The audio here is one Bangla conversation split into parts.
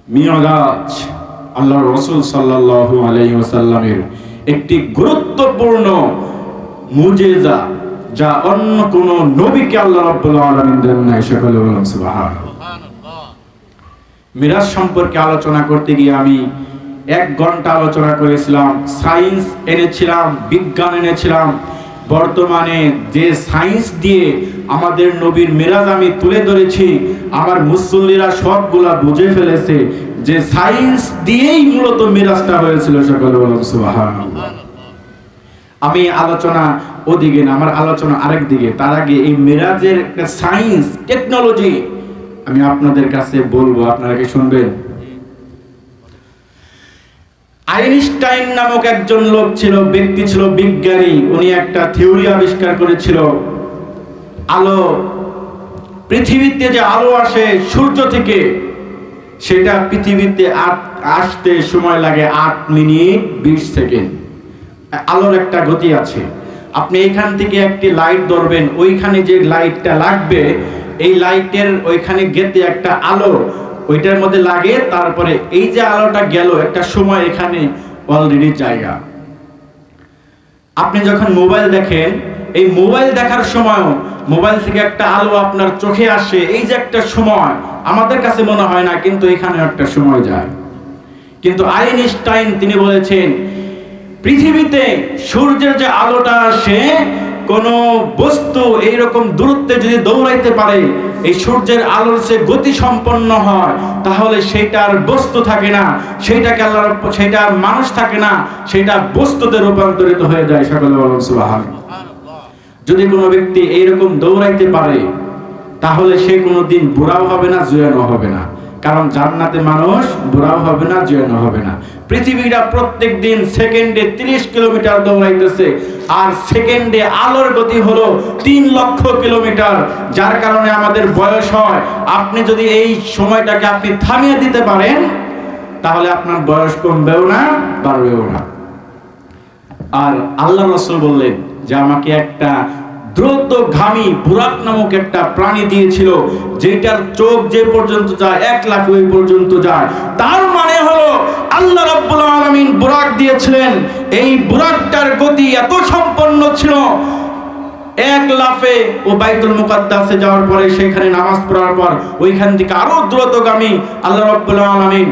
মিরাজ আল্লাহর রাসূল সাল্লাল্লাহু আলাইহি ওয়াসাল্লামের একটি গুরুত্বপূর্ণ মুজিজা, যা অন্য কোন নবীকে আল্লাহ রাব্বুল আলামিন দেন নাই। সকলে বলুন সুবহানাল্লাহ। মিরাজ সম্পর্কে আলোচনা করতে গিয়ে আমি 1 ঘন্টা আলোচনা করেছিলাম। সায়েন্স এনেছিলাম, বিজ্ঞান এনেছিলাম। বর্তমানে যে সায়েন্স দিয়ে আমাদের নবীর মিরাজ আমি তুলে ধরেছি, আমার মুসল্লিরা সবগুলা বুঝে ফেলেছে যে সায়েন্স দিয়েই মূলত মিরাজটা হয়েছিল। সকলে বলুন সুবহানাল্লাহ। আমি আলোচনা ওদিকে না, আমার আলোচনা আরেক দিকে। তার আগে এই মিরাজের একটা সায়েন্স টেকনোলজি আমি আপনাদের কাছে বলবো, আপনারা কি শুনবেন? আইনস্টাইন নামক একজন লোক ছিল, ব্যক্তি ছিল, বিজ্ঞানী। উনি একটা থিওরি আবিষ্কার করেছিল, আলো, পৃথিবীতে যে আলো আসে সূর্য থেকে, সেটা পৃথিবীতে আসতে সময় লাগে 8 মিনিট 20 সেকেন্ড। আলোর একটা গতি আছে। আপনি এখান থেকে একটি লাইট ধরবেন, ওইখানে যে লাইটটা লাগবে, এই লাইটের ওইখানে গেতে একটা আলো ওইটার মধ্যে লাগে, তারপরে এই যে আলোটা গেল একটা সময় এখানে অলরেডি জায়গা। আপনি যখন মোবাইল দেখেন, এই মোবাইল দেখার সময় মোবাইল থেকে একটা আলো আপনার চোখে আসে, এই যে একটা সময় আমাদের কাছে মনে হয় না, কিন্তু এখানে একটা সময় যায়। কিন্তু আইনস্টাইন তিনি বলেছেন, পৃথিবীতে সূর্যের যে আলোটা আসে, কোন বস্তু এইরকম দূরত্বে যদি দৌড়াইতে পারে, এই সূর্যের আলোর সে গতি সম্পন্ন হয়, তাহলে সেটার বস্তু থাকে না, সেইটাকে আল্লাহ, সেটা মানুষ থাকে না, সেটা বস্তুতে রূপান্তরিত হয়ে যায়। সকলে বলুন সুবহানাল্লাহ। যদি কোনো ব্যক্তি এইরকম দৌড়াইতে পারে, তাহলে সে কোনোদিন বুড়াও হবে না, জোয়ানও হবে না। কারণ জান্নাতে মানুষ বুড়াও হবে না, জোয়ানও হবে না। পৃথিবীটা প্রত্যেক দিন সেকেন্ডে 30 কিলোমিটার দৌড়াইতেছে, আর সেকেন্ডে আলোর গতি হলো 3 লক্ষ কিলোমিটার, যার কারণে আমাদের বয়স হয়। আপনি যদি এই সময়টাকে আপনি থামিয়ে দিতে পারেন, তাহলে আপনার বয়স কমবেও না, বাড়বেও না। আর আল্লাহ রাসূল বললেন যে আমাকে একটা দ্রুতগামী বুরাক নামক একটা প্রাণী দিয়েছিল, যেটার চোখ যে পর্যন্ত যায় 1 লাখ ওই পর্যন্ত যায়। তার মানে হলো আল্লাহ রাব্বুল আলামিন বুরাক দিয়েছিলেন, এই বুরাকটার গতি এত সম্পন্ন ছিল, 1 লাফে ও বাইতুল মুকাদ্দাসে যাওয়ার পরে, সেখানে নামাজ পড়ার পর ওইখান থেকে আরো দ্রুতগামী আল্লাহ রাব্বুল আলামিন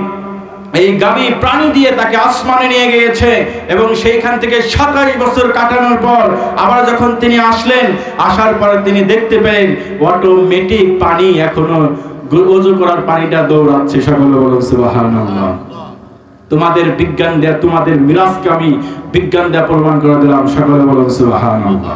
এই গামী প্রাণী দিয়ে তাকে আসমানে নিয়ে গিয়েছে। এবং সেইখান থেকে 27 বছর কাটানোর পর আবার যখন তিনি আসলেন, আসার পর তিনি দেখতে পেলেন অটোমেটিক পানি, এখনো ওযু করার পানিটা দৌড়াচ্ছে। সকলে বলুন সুবহানাল্লাহ। তোমাদের বিজ্ঞান দেয়া, তোমাদের মিরাজকে আমি বিজ্ঞান দেয়া প্রমাণ করে দিলাম। সকলে বলুন সুবহানাল্লাহ।